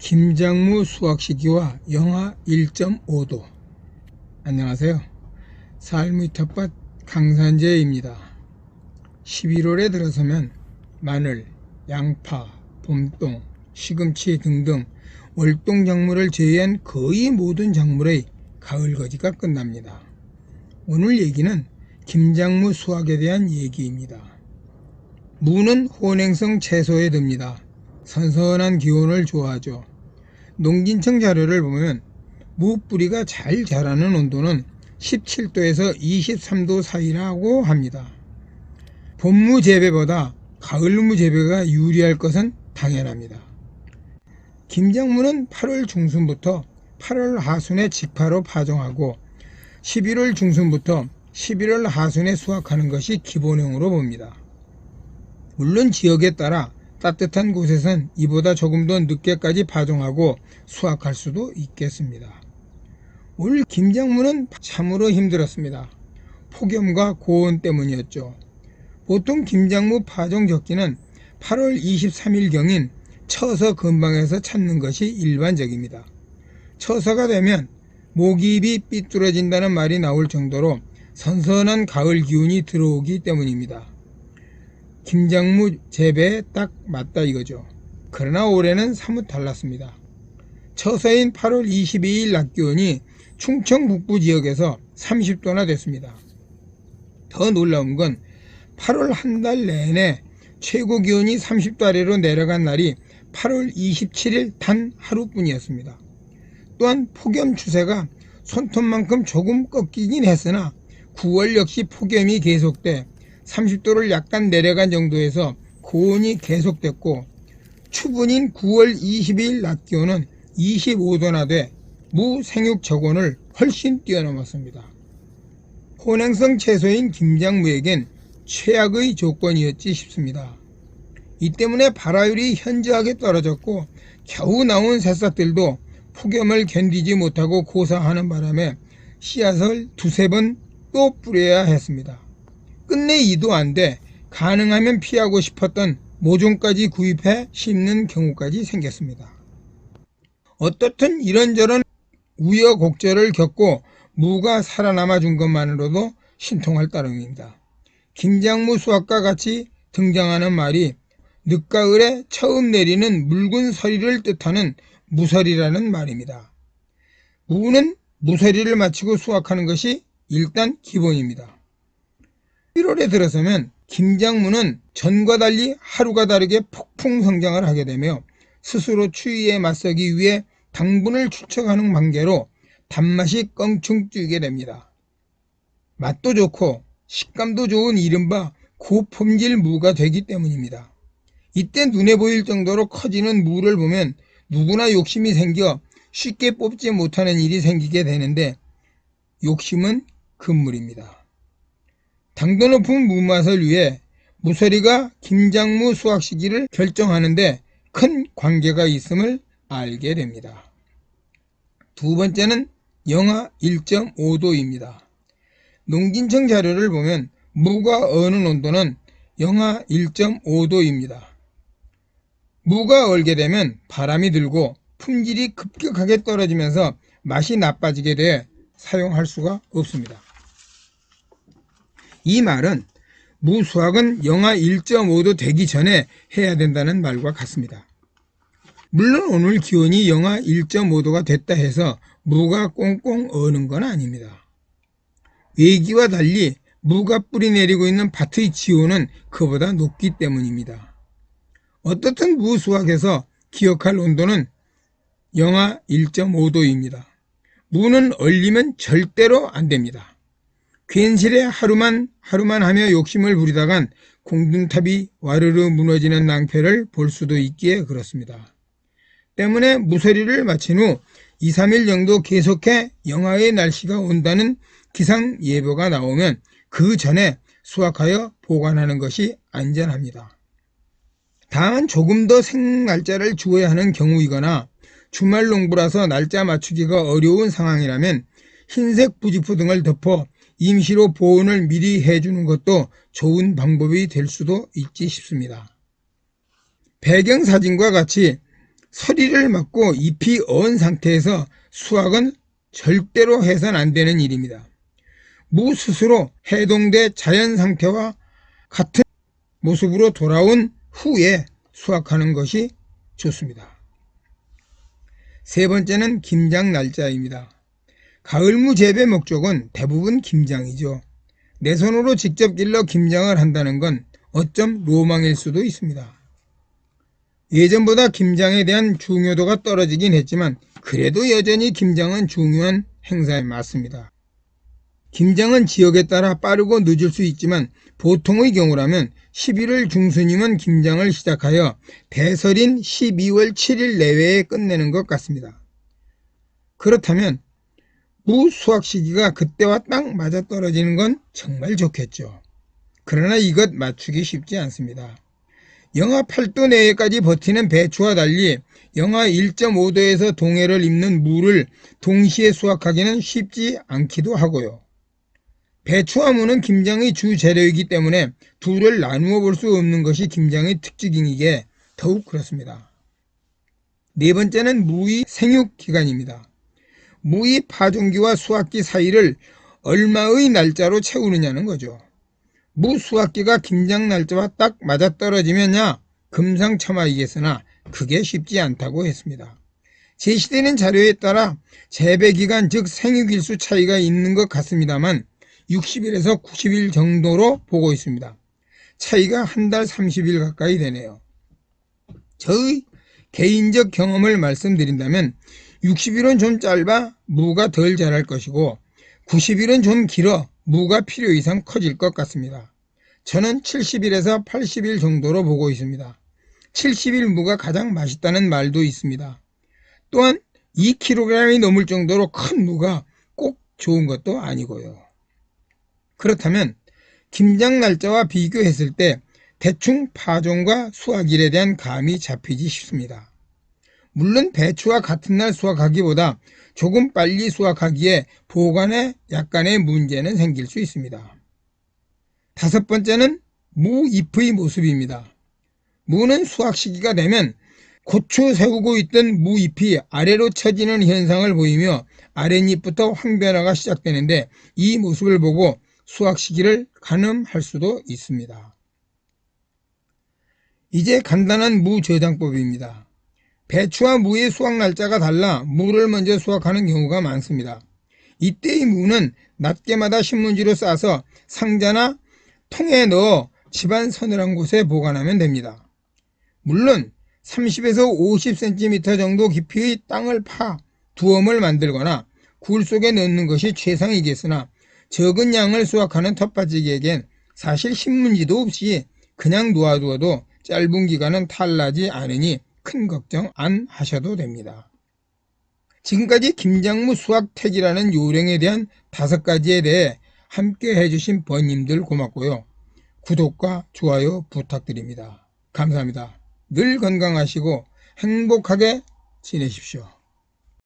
김장무 수확시기와 영하 1.5도. 안녕하세요. 삶의 텃밭 강산재입니다. 11월에 들어서면 마늘, 양파, 봄동, 시금치 등등 월동 작물을 제외한 거의 모든 작물의 가을거지가 끝납니다. 오늘 얘기는 김장무 수확에 대한 얘기입니다. 무는 혼행성 채소에 듭니다. 선선한 기온을 좋아하죠. 농진청 자료를 보면 무 뿌리가 잘 자라는 온도는 17도에서 23도 사이라고 합니다. 봄무 재배보다 가을무 재배가 유리할 것은 당연합니다. 김장무는 8월 중순부터 8월 하순에 직파로 파종하고 11월 중순부터 11월 하순에 수확하는 것이 기본형으로 봅니다. 물론 지역에 따라 따뜻한 곳에선 이보다 조금 더 늦게까지 파종하고 수확할 수도 있겠습니다. 올 김장무는 참으로 힘들었습니다. 폭염과 고온 때문이었죠. 보통 김장무 파종 적기는 8월 23일경인 처서 근방에서 찾는 것이 일반적입니다. 처서가 되면 모기잎이 삐뚤어진다는 말이 나올 정도로 선선한 가을 기운이 들어오기 때문입니다. 김장무 재배에 딱 맞다 이거죠. 그러나 올해는 사뭇 달랐습니다. 처서인 8월 22일 낮 기온이 충청 북부 지역에서 30도나 됐습니다. 더 놀라운 건 8월 한 달 내내 최고 기온이 30도 아래로 내려간 날이 8월 27일 단 하루뿐이었습니다. 또한 폭염 추세가 손톱만큼 조금 꺾이긴 했으나 9월 역시 폭염이 계속돼 30도를 약간 내려간 정도에서 고온이 계속됐고 추분인 9월 22일 낮 기온은 25도나 돼 무 생육 적온을 훨씬 뛰어넘었습니다. 혼행성 채소인 김장무에겐 최악의 조건이었지 싶습니다. 이 때문에 발화율이 현저하게 떨어졌고 겨우 나온 새싹들도 폭염을 견디지 못하고 고사하는 바람에 씨앗을 두세 번 또 뿌려야 했습니다. 끝내 이도 안 돼 가능하면 피하고 싶었던 모종까지 구입해 심는 경우까지 생겼습니다. 어떻든 이런저런 우여곡절을 겪고 무가 살아남아 준 것만으로도 신통할 따름입니다. 김장무 수확과 같이 등장하는 말이 늦가을에 처음 내리는 묽은 서리를 뜻하는 무서리라는 말입니다. 무는 무서리를 마치고 수확하는 것이 일단 기본입니다. 1월에 들어서면 김장무는 전과 달리 하루가 다르게 폭풍 성장을 하게 되며 스스로 추위에 맞서기 위해 당분을 축적하는 관계로 단맛이 껑충 뛰게 됩니다. 맛도 좋고 식감도 좋은 이른바 고품질 무가 되기 때문입니다. 이때 눈에 보일 정도로 커지는 무를 보면 누구나 욕심이 생겨 쉽게 뽑지 못하는 일이 생기게 되는데 욕심은 금물입니다. 당도 높은 무 맛을 위해 무서리가 김장무 수확 시기를 결정하는데 큰 관계가 있음을 알게 됩니다. 두 번째는 영하 1.5도입니다. 농진청 자료를 보면 무가 어는 온도는 영하 1.5도입니다. 무가 얼게 되면 바람이 들고 품질이 급격하게 떨어지면서 맛이 나빠지게 돼 사용할 수가 없습니다. 이 말은 무 수확은 영하 1.5도 되기 전에 해야 된다는 말과 같습니다. 물론 오늘 기온이 영하 1.5도가 됐다 해서 무가 꽁꽁 어는 건 아닙니다. 외기와 달리 무가 뿌리 내리고 있는 밭의 지온은 그보다 높기 때문입니다. 어떻든 무 수확에서 기억할 온도는 영하 1.5도입니다. 무는 얼리면 절대로 안 됩니다. 괜시레 하루만 하며 욕심을 부리다간 공중탑이 와르르 무너지는 낭패를 볼 수도 있기에 그렇습니다. 때문에 무서리를 마친 후 2, 3일 정도 계속해 영하의 날씨가 온다는 기상 예보가 나오면 그 전에 수확하여 보관하는 것이 안전합니다. 다만 조금 더 생날짜를 주어야 하는 경우이거나 주말 농부라서 날짜 맞추기가 어려운 상황이라면 흰색 부직포 등을 덮어 임시로 보온을 미리 해주는 것도 좋은 방법이 될 수도 있지 싶습니다. 배경사진과 같이 서리를 맞고 잎이 언 상태에서 수확은 절대로 해선 안 되는 일입니다. 무 스스로 해동돼 자연 상태와 같은 모습으로 돌아온 후에 수확하는 것이 좋습니다. 세 번째는 김장 날짜입니다. 가을무 재배 목적은 대부분 김장이죠. 내 손으로 직접 길러 김장을 한다는 건 어쩜 로망일 수도 있습니다. 예전보다 김장에 대한 중요도가 떨어지긴 했지만 그래도 여전히 김장은 중요한 행사에 맞습니다. 김장은 지역에 따라 빠르고 늦을 수 있지만 보통의 경우라면 11월 중순이면 김장을 시작하여 대설인 12월 7일 내외에 끝내는 것 같습니다. 그렇다면 무 수확 시기가 그때와 딱 맞아떨어지는 건 정말 좋겠죠. 그러나 이것 맞추기 쉽지 않습니다. 영하 8도 내외까지 버티는 배추와 달리 영하 1.5도에서 동해를 입는 무를 동시에 수확하기는 쉽지 않기도 하고요. 배추와 무는 김장의 주 재료이기 때문에 둘을 나누어 볼 수 없는 것이 김장의 특징이기에 더욱 그렇습니다. 네 번째는 무의 생육 기간입니다. 무의 파종기와 수확기 사이를 얼마의 날짜로 채우느냐는 거죠. 무 수확기가 김장 날짜와 딱 맞아떨어지면야 금상첨화이겠으나 그게 쉽지 않다고 했습니다. 제시되는 자료에 따라 재배기간 즉 생육일수 차이가 있는 것 같습니다만 60일에서 90일 정도로 보고 있습니다. 차이가 한 달 30일 가까이 되네요. 저의 개인적 경험을 말씀드린다면 60일은 좀 짧아 무가 덜 자랄 것이고 90일은 좀 길어 무가 필요 이상 커질 것 같습니다. 저는 70일에서 80일 정도로 보고 있습니다. 70일 무가 가장 맛있다는 말도 있습니다. 또한 2kg이 넘을 정도로 큰 무가 꼭 좋은 것도 아니고요. 그렇다면 김장 날짜와 비교했을 때 대충 파종과 수확일에 대한 감이 잡히지 싶습니다. 물론 배추와 같은 날 수확하기보다 조금 빨리 수확하기에 보관에 약간의 문제는 생길 수 있습니다. 다섯 번째는 무 잎의 모습입니다. 무는 수확 시기가 되면 고추 세우고 있던 무 잎이 아래로 처지는 현상을 보이며 아랫잎부터 황변화가 시작되는데 이 모습을 보고 수확 시기를 가늠할 수도 있습니다. 이제 간단한 무 저장법입니다. 배추와 무의 수확 날짜가 달라 무를 먼저 수확하는 경우가 많습니다. 이때의 무는 낱개마다 신문지로 싸서 상자나 통에 넣어 집안 서늘한 곳에 보관하면 됩니다. 물론 30에서 50cm 정도 깊이의 땅을 파 두엄을 만들거나 굴 속에 넣는 것이 최상이겠으나 적은 양을 수확하는 텃밭지기에겐 사실 신문지도 없이 그냥 놓아두어도 짧은 기간은 탈나지 않으니 큰 걱정 안 하셔도 됩니다. 지금까지 김장무 수확택이라는 요령에 대한 5가지에 대해 함께 해주신 번님들 고맙고요. 구독과 좋아요 부탁드립니다. 감사합니다. 늘 건강하시고 행복하게 지내십시오.